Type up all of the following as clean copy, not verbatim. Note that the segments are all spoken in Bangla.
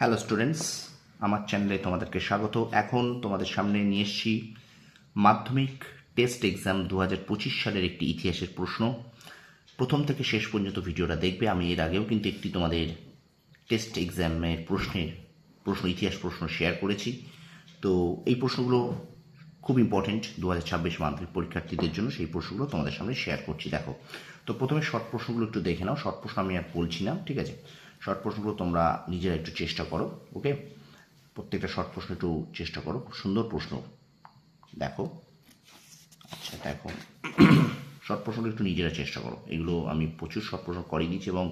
হ্যালো স্টুডেন্টস, আমার চ্যানেলে তোমাদেরকে স্বাগত। এখন তোমাদের সামনে নিয়ে এসেছি মাধ্যমিক টেস্ট এক্সাম 2025 সালের একটি ইতিহাসের প্রশ্ন। প্রথম থেকে শেষ পর্যন্ত ভিডিওটা দেখবে। আমি এর আগেও কিন্তু একটি তোমাদের টেস্ট এক্সামের ইতিহাস প্রশ্ন শেয়ার করেছি। তো এই প্রশ্নগুলো খুব ইম্পর্টেন্ট 2026 মাধ্যমিক পরীক্ষার্থীদের জন্য। সেই প্রশ্নগুলো তোমাদের সামনে শেয়ার করছি। দেখো, তো প্রথমে শর্ট প্রশ্নগুলো একটু দেখে নাও। শর্ট প্রশ্ন আমি আর বলছি না, ঠিক আছে? শর্ট প্রশ্নগুলো তোমরা নিজেরা একটু চেষ্টা করো। ওকে, প্রত্যেকটা শর্ট প্রশ্ন একটু চেষ্টা করো। খুব সুন্দর প্রশ্ন। দেখো, আচ্ছা দেখো, শর্ট প্রশ্নগুলো একটু নিজেরা চেষ্টা করো। এগুলো আমি প্রচুর শর্ট প্রশ্ন করিয়ে দিচ্ছি এবং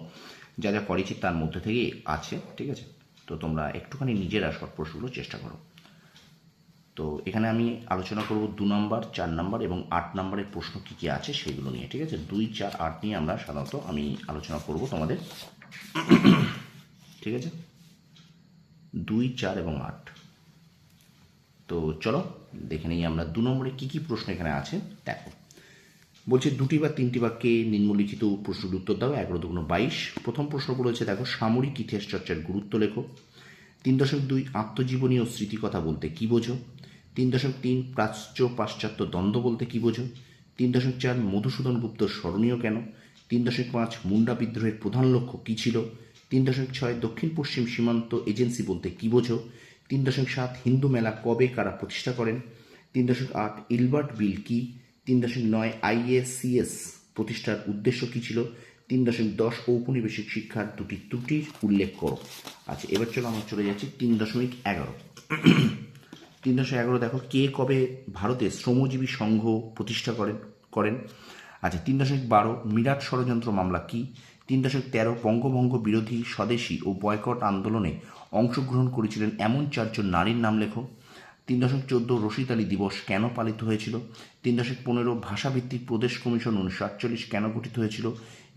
যা যা করেছি তার মধ্যে থেকেই আছে, ঠিক আছে? তো তোমরা একটুখানি নিজেরা শর্ট প্রশ্নগুলো চেষ্টা করো। তো এখানে আমি আলোচনা করব 2 নম্বর, 4 নম্বর এবং 8 নম্বরের প্রশ্ন কী কী আছে সেগুলো নিয়ে, ঠিক আছে? 2, 4, 8 নিয়ে আমরা সাধারণত আমি আলোচনা করব তোমাদের, ঠিক আছে? 2, 4 এবং 8। তো চলো দেখে নিই আমরা 2 নম্বরে কী কী প্রশ্ন এখানে আছে। দেখো, বলছে 2টি বা 3টি বাক্যে নিম্নলিখিত প্রশ্নের উত্তর দাও। 11×22। প্রথম প্রশ্ন বলেছে, দেখো, সামরিক ইতিহাস চর্চার গুরুত্ব লেখো। 3.2 আত্মজীবনী ও স্মৃতিকথা বলতে কী বোঝো? 3.3 প্রাচ্য পাশ্চাত্য দ্বন্দ্ব বলতে কী বোঝো? 3.4 মধুসূদন গুপ্ত স্মরণীয় কেন? 3.5 মুন্ডা বিদ্রোহের প্রধান লক্ষ্য কী ছিল? 3.6 দক্ষিণ পশ্চিম সীমান্ত এজেন্সি বলতে কী বোঝো? 3.7 হিন্দু মেলা কবে কারা প্রতিষ্ঠা করেন? 3.8 ইলবার্ট বিল কি? 3.9 IACS প্রতিষ্ঠার উদ্দেশ্য কী ছিল? 3.10 ঔপনিবেশিক শিক্ষার 2টি ত্রুটির উল্লেখ করো। আচ্ছা, এবার চলো আমরা চলে যাচ্ছি 3.11। 3.11 দেখো, কে কবে ভারতে শ্রমজীবী সংঘ প্রতিষ্ঠা করেন? আচ্ছা, 3.12 মিরাট ষড়যন্ত্র মামলা কি? 3.13 বঙ্গভঙ্গ বিরোধী স্বদেশী ও বয়কট আন্দোলনে অংশগ্রহণ করেছিলেন এমন 4 জন নারীর নাম লেখো। 3.14 রশিদ আলী দিবস কেন পালিত হয়েছিল? 3.15 ভাষাভিত্তিক প্রদেশ কমিশন 1948 কেন গঠিত হয়েছিল?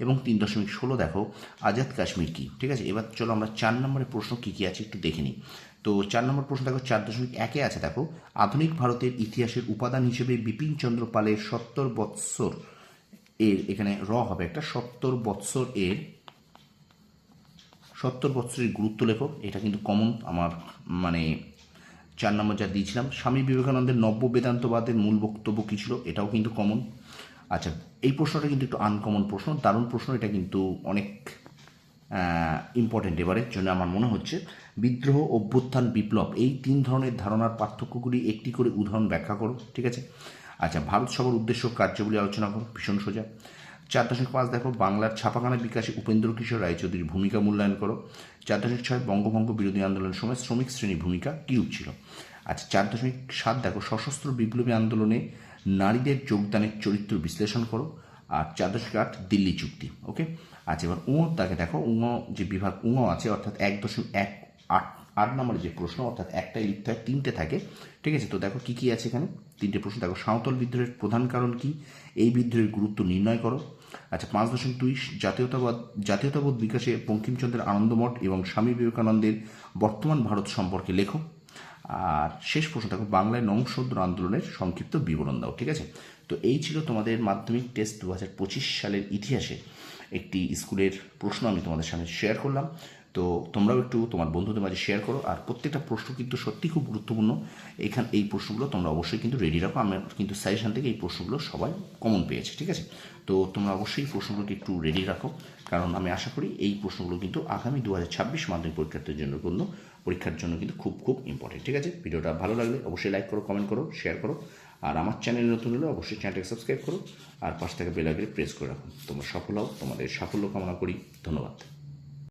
এবং 3.16 দেখো, আজাদ কাশ্মীর কি? ঠিক আছে, এবার চলো আমরা 4 নম্বরের প্রশ্ন কী কী আছে একটু দেখে নিই। তো 4 নম্বর প্রশ্ন দেখো, 4.1 আছে। দেখো, আধুনিক ভারতের ইতিহাসের উপাদান হিসেবে বিপিন চন্দ্র পালের 70 বৎসর এর, এখানে হবে একটা 70 বৎসর এর 70 বৎসরের গুরুত্ব লেখো। এটা কিন্তু কমন, আমার মানে 4 নম্বর যা দিয়েছিলাম। স্বামী বিবেকানন্দের নব্য বেদান্তবাদের মূল বক্তব্য কী ছিল? এটাও কিন্তু কমন। আচ্ছা, এই প্রশ্নটা কিন্তু একটু আনকমন প্রশ্ন, দারুণ প্রশ্ন। এটা কিন্তু অনেক ইম্পর্টেন্ট এবারের জন্য আমার মনে হচ্ছে। বিদ্রোহ, অভ্যুত্থান, বিপ্লব, এই 3 ধরনের ধারণার পার্থক্যগুলি একটি করে উদাহরণ ব্যাখ্যা করো, ঠিক আছে? আচ্ছা, ভারত সভার উদ্দেশ্য কার্যাবলী আলোচনা করো। ভীষণ সোজা। 4.5 দেখো, বাংলার ছাপাখানা বিকাশে উপেন্দ্র কিশোর রায়চৌধুরীর ভূমিকা মূল্যায়ন করো। 4.6 বঙ্গভঙ্গ বিরোধী আন্দোলনের সময় শ্রমিক শ্রেণীর ভূমিকা কীরূপ ছিল? আচ্ছা, 4.7 দেখো, সশস্ত্র বিপ্লবী আন্দোলনে নারীদের যোগদানের চরিত্র বিশ্লেষণ করো। আর 4.8 দিল্লি চুক্তি। ওকে, আচ্ছা, এবার তাকে দেখো, যে বিভাগ আছে, অর্থাৎ 1.18 নম্বরের যে প্রশ্ন, অর্থাৎ একটাই লিখতে হয়, 3টে থাকে, ঠিক আছে? তো দেখো কী কী আছে এখানে, 3টে প্রশ্ন। দেখো, সাঁওতাল বিদ্রোহের প্রধান কারণ কি? এই বিদ্রোহের গুরুত্ব নির্ণয় করো। আচ্ছা, 5.2 জাতীয়তাবোধ বিকাশে বঙ্কিমচন্দ্রের আনন্দমঠ এবং স্বামী বিবেকানন্দের বর্তমান ভারত সম্পর্কে লেখো। আর শেষ প্রশ্ন দেখো, বাংলায় নমঃশূদ্র আন্দোলনের সংক্ষিপ্ত বিবরণ দাও, ঠিক আছে? তো এই ছিল তোমাদের মাধ্যমিক টেস্ট 2025 সালের ইতিহাসে একটি স্কুলের প্রশ্ন আমি তোমাদের সামনে শেয়ার করলাম। তো তোমরাও একটু তোমার বন্ধুদের মাঝে শেয়ার করো। আর প্রত্যেকটা প্রশ্ন কিন্তু সত্যি খুব গুরুত্বপূর্ণ। এই প্রশ্নগুলো তোমরা অবশ্যই কিন্তু রেডি রাখো। আমার কিন্তু সাজেশন থেকে এই প্রশ্নগুলো সবাই কমন পেয়েছে, ঠিক আছে? তো তোমরা অবশ্যই প্রশ্নগুলোকে একটু রেডি রাখো, কারণ আমি আশা করি এই প্রশ্নগুলো কিন্তু আগামী 2026 মাধ্যমিক পরীক্ষার জন্য কিন্তু খুব খুব ইম্পর্টেন্ট, ঠিক আছে? ভিডিওটা ভালো লাগলে অবশ্যই লাইক করো, কমেন্ট করো, শেয়ার করো। আর আমার চ্যানেলে নতুন হলে অবশ্যই চ্যানেলটাকে সাবস্ক্রাইব করো আর পাশ থেকে বেল আইকনে প্রেস করে রাখো। তোমরা সফল হও, তোমাদের সাফল্য কামনা করি। ধন্যবাদ।